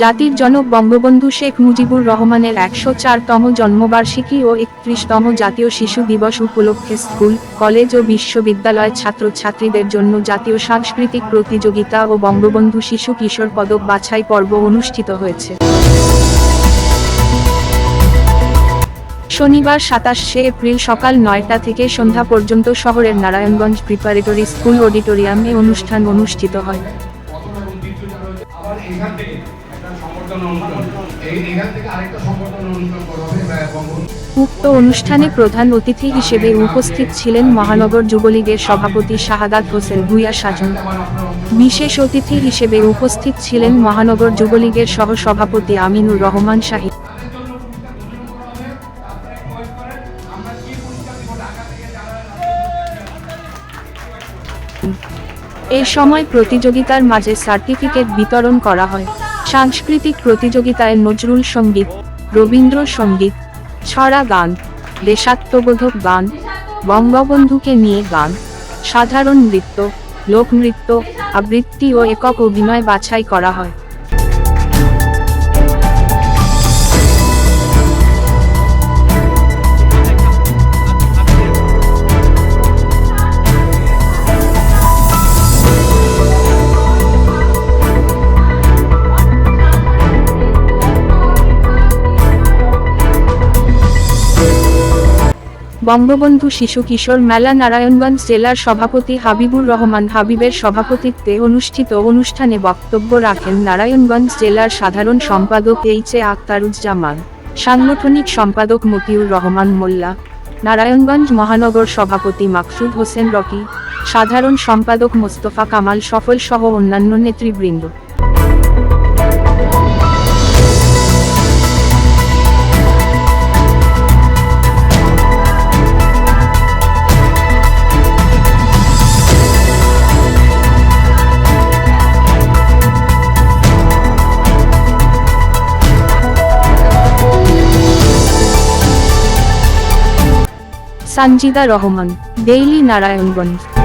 জাতির জনক বঙ্গবন্ধু শেখ মুজিবুর রহমানের ১০৪তম জন্মবার্ষিকী ও ৩১তম জাতীয় শিশু দিবস উপলক্ষে স্কুল, কলেজ ও বিশ্ববিদ্যালয় ছাত্রছাত্রীদের জন্য জাতীয় সাংস্কৃতিক প্রতিযোগিতা ও বঙ্গবন্ধু শিশু কিশোর পদক বাছাই পর্ব অনুষ্ঠিত হয়েছে। শনিবার ২৭শে এপ্রিল সকাল ৯টা থেকে সন্ধ্যা পর্যন্ত শহরের নারায়ণগঞ্জ প্রিপারেটরি স্কুল অডিটোরিয়ামে অনুষ্ঠান অনুষ্ঠিত হয়। উক্ত অনুষ্ঠানে প্রধান অতিথি হিসেবে উপস্থিত ছিলেন মহানগর যুবলীগের সভাপতি শাহাদাত হোসেন ভূঁইয়া সাজন। বিশেষ অতিথি হিসেবে উপস্থিত ছিলেন মহানগর যুবলীগের সহ-সভাপতি আমিনুর রহমান শাহীন। এ সময় প্রতিযোগিতার মাঝে সার্টিফিকেট বিতরণ করা হয়। সাংস্কৃতিক প্রতিযোগিতায় নজরুল সঙ্গীত, রবীন্দ্র সঙ্গীত, ছড়া গান, দেশাত্মবোধক গান, বঙ্গবন্ধুকে নিয়ে গান, সাধারণ নৃত্য, লোকনৃত্য, আবৃত্তি ও একক অভিনয় বাছাই করা হয়। বঙ্গবন্ধু শিশু কিশোর মেলা নারায়ণগঞ্জ জেলার সভাপতি হাবিবুর রহমান হাবিবের সভাপতিত্বে অনুষ্ঠিত অনুষ্ঠানে বক্তব্য রাখেন নারায়ণগঞ্জ জেলার সাধারণ সম্পাদক এইচ.এ. আখতারুজ্জামান, সাংগঠনিক সম্পাদক মতিউর রহমান মোল্লা, নারায়ণগঞ্জ মহানগর সভাপতি মাকসুদ হোসেন রকি, সাধারণ সম্পাদক মোস্তফা কামাল সফল সহ অন্যান্য নেতৃবৃন্দ। সানজিদা রহমান, ডেইলি নারায়ণগঞ্জ।